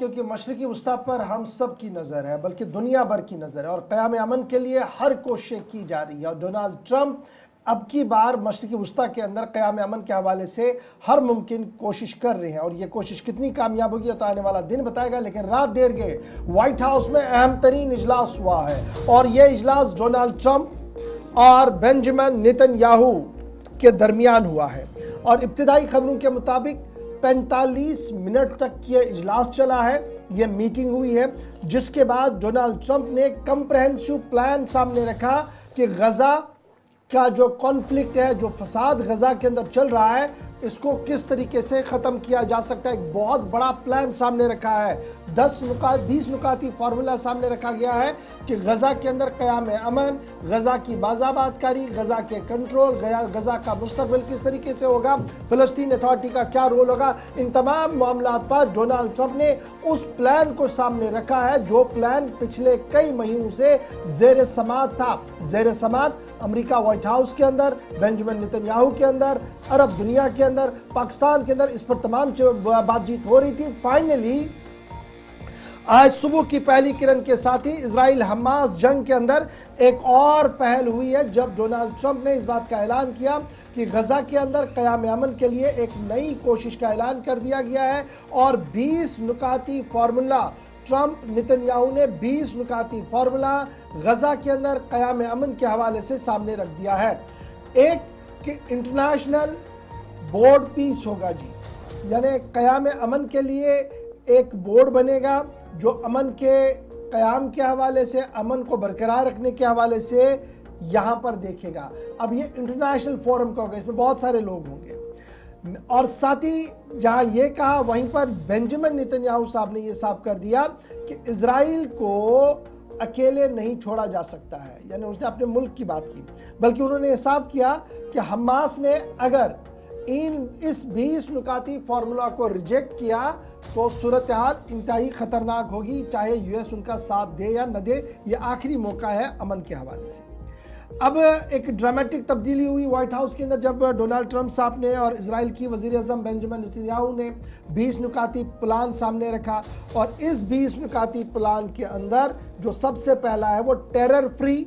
क्योंकि मशरिकी वस्ता पर हम सब की नज़र है, बल्कि दुनिया भर की नज़र है और क़याम अमन के लिए हर कोशिश की जा रही है। और डोनाल्ड ट्रंप अब की बार मशरिकी वस्ता के अंदर क़याम अमन के हवाले से हर मुमकिन कोशिश कर रहे हैं और ये कोशिश कितनी कामयाब होगी तो आने वाला दिन बताएगा। लेकिन रात देर गए वाइट हाउस में अहम तरीन इजलास हुआ है और यह इजलास डोनाल्ड ट्रंप और बेंजामिन नेतन्याहू के दरमियान हुआ है और इब्तिदाई खबरों के मुताबिक 45 मिनट तक ये इजलास चला है, ये मीटिंग हुई है, जिसके बाद डोनाल्ड ट्रंप ने कंप्रहेंसिव प्लान सामने रखा कि गजा का जो कॉन्फ्लिक्ट है, जो फसाद गजा के अंदर चल रहा है, इसको किस तरीके से ख़त्म किया जा सकता है। एक बहुत बड़ा प्लान सामने रखा है, 20 नुकाती फार्मूला सामने रखा गया है कि गजा के अंदर क़याम अमन, गजा की बाज़ाबातकारी, गजा के कंट्रोल, गजा का मुस्तकबिल किस तरीके से होगा, फ़लस्तीन अथॉरिटी का क्या रोल होगा। इन तमाम मामला पर डोनाल्ड ट्रंप ने उस प्लान को सामने रखा है जो प्लान पिछले कई महीनों से ज़ेर समात था। ज़ेर समात अमेरिका व्हाइट हाउस के अंदर, बेंजामिन नेतन्याहू के अंदर, अरब दुनिया के अंदर, पाकिस्तान के अंदर, इस पर तमाम बातचीत हो रही थी। फाइनली आज सुबह की पहली किरण के साथ ही इजराइल हमास जंग के अंदर एक और पहल हुई है जब डोनाल्ड ट्रंप ने इस बात का ऐलान किया कि गजा के अंदर क़याम अमन के लिए एक नई कोशिश का ऐलान कर दिया गया है और 20 नुकाती फार्मूला, ट्रंप नेतन्याहू ने 20 नुकाती फार्मूला गजा के अंदर क़याम अमन के हवाले से सामने रख दिया है। एक कि इंटरनेशनल बोर्ड पीस होगा जी, यानी क़याम अमन के लिए एक बोर्ड बनेगा जो अमन के क़याम के हवाले से, अमन को बरकरार रखने के हवाले से यहाँ पर देखेगा। अब ये इंटरनेशनल फोरम का होगा, इसमें बहुत सारे लोग होंगे और साथ ही जहाँ ये कहा वहीं पर बेंजामिन नेतन्याहू साहब ने ये साफ कर दिया कि इजराइल को अकेले नहीं छोड़ा जा सकता है, यानी उसने अपने मुल्क की बात की, बल्कि उन्होंने ये साफ किया कि हमास ने अगर इस 20 नुकाती फार्मूला को रिजेक्ट किया तो सूरत हाल इंतहाई खतरनाक होगी, चाहे यूएस उनका साथ दे या न दे। ये आखिरी मौका है अमन के हवाले से। अब एक ड्रामेटिक तब्दीली हुई व्हाइट हाउस के अंदर जब डोनाल्ड ट्रंप साहब ने और इजराइल की वज़ीर आज़म बेंजामिन नेतन्याहू ने 20 नुकाती प्लान सामने रखा और इस 20 नुकाती प्लान के अंदर जो सबसे पहला है वो टेरर फ्री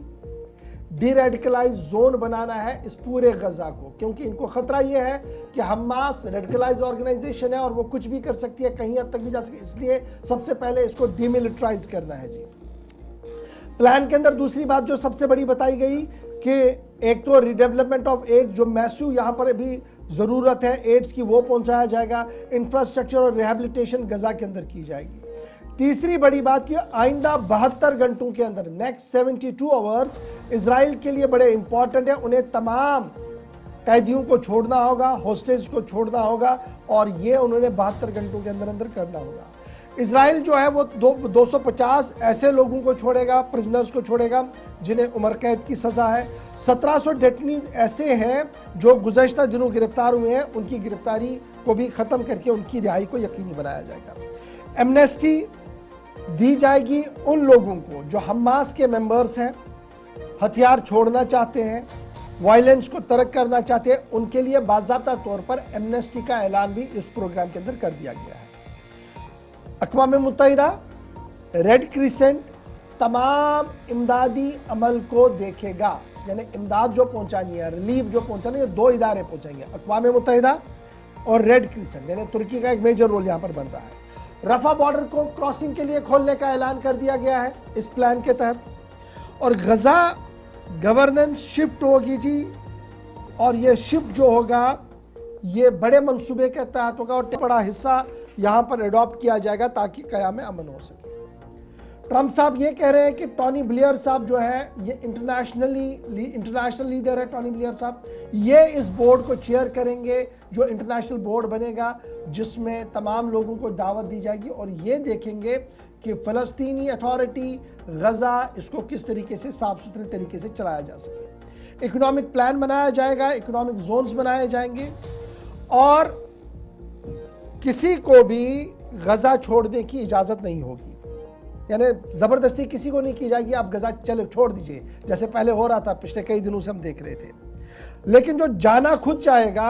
डीरेडिकलाइज जोन बनाना है इस पूरे गजा को, क्योंकि इनको खतरा यह है कि हमास रेडिकलाइज ऑर्गेनाइजेशन है और वो कुछ भी कर सकती है, कहीं हद तक भी जा सकती है, इसलिए सबसे पहले इसको डीमिलिटराइज करना है जी। प्लान के अंदर दूसरी बात जो सबसे बड़ी बताई गई कि एक तो रिडेवलपमेंट ऑफ एड्स, जो मैस्यू यहाँ पर अभी ज़रूरत है एड्स की, वो पहुँचाया जाएगा। इंफ्रास्ट्रक्चर और रिहेबिलिटेशन गजा के अंदर की जाएगी। तीसरी बड़ी बात यह आइंदा 72 घंटों के अंदर, नेक्स्ट 72 आवर्स इजराइल के लिए बड़े इंपॉर्टेंट है। उन्हें तमाम कैदियों को छोड़ना होगा, होस्टेज को छोड़ना होगा और ये उन्होंने 72 घंटों के अंदर अंदर करना होगा। इजराइल जो है वो 250 ऐसे लोगों को छोड़ेगा, प्रिजनर्स को छोड़ेगा जिन्हें उम्र कैद की सज़ा है। 1700 डेटनीज ऐसे हैं जो गुज़श्ता दिनों गिरफ्तार हुए हैं, उनकी गिरफ्तारी को भी ख़त्म करके उनकी रिहाई को यकीनी बनाया जाएगा। एमनेस्टी दी जाएगी उन लोगों को जो हमास के मेंबर्स हैं, हथियार छोड़ना चाहते हैं, वायलेंस को तर्क करना चाहते हैं, उनके लिए बाज़ाब्ता तौर पर एमनेस्टी का ऐलान भी इस प्रोग्राम के अंदर कर दिया गया है। अक़वाम मुत्तहिदा, रेड क्रिसेंट तमाम इमदादी अमल को देखेगा, यानी इमदाद जो पहुंचानी है, रिलीफ जो पहुंचानी है, दो इदारे पहुंचाएंगे, अक़वाम मुत्तहिदा और रेड क्रिसेंट, यानी तुर्की का एक मेजर रोल यहाँ पर बन रहा है। रफा बॉर्डर को क्रॉसिंग के लिए खोलने का ऐलान कर दिया गया है इस प्लान के तहत और गजा गवर्नेंस शिफ्ट होगी जी, और ये शिफ्ट जो होगा ये बड़े मंसूबे के तहत होगा और बड़ा हिस्सा यहाँ पर एडॉप्ट किया जाएगा ताकि क़याम अमन हो सके। ट्रंप साहब ये कह रहे हैं कि टोनी ब्लेयर साहब जो है ये इंटरनेशनल लीडर है, टोनी ब्लेयर साहब ये इस बोर्ड को चेयर करेंगे जो इंटरनेशनल बोर्ड बनेगा जिसमें तमाम लोगों को दावत दी जाएगी और ये देखेंगे कि फ़लस्तीनी अथॉरिटी गजा इसको किस तरीके से साफ सुथरे तरीके से चलाया जा सके। इकोनॉमिक प्लान बनाया जाएगा, इकोनॉमिक जोन्स बनाए जाएंगे और किसी को भी गजा छोड़ने की इजाज़त नहीं होगी, यानी ज़बरदस्ती किसी को नहीं की जाएगी आप गजा चले छोड़ दीजिए, जैसे पहले हो रहा था पिछले कई दिनों से हम देख रहे थे। लेकिन जो जाना खुद चाहेगा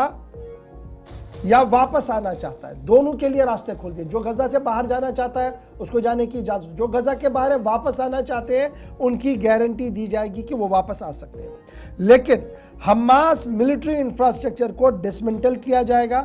या वापस आना चाहता है, दोनों के लिए रास्ते खोल दिए। जो गजा से बाहर जाना चाहता है उसको जाने की इजाजत, जो गजा के बाहर है वापस आना चाहते हैं उनकी गारंटी दी जाएगी कि वो वापस आ सकते हैं। लेकिन हमास मिलिट्री इंफ्रास्ट्रक्चर को डिसमेंटल किया जाएगा,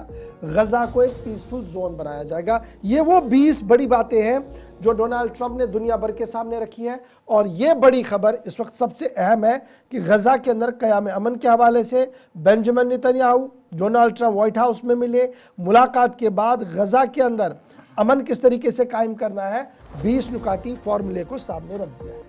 गजा को एक पीसफुल जोन बनाया जाएगा। ये वो 20 बड़ी बातें हैं जो डोनाल्ड ट्रंप ने दुनिया भर के सामने रखी है। और ये बड़ी खबर इस वक्त सबसे अहम है कि गजा के अंदर क़याम अमन के हवाले से Benjamin Netanyahu, Donald Trump white house में मिले, मुलाकात के बाद गजा के अंदर अमन किस तरीके से कायम करना है, 20 नुकाती फॉर्मूले को सामने रख दिया है।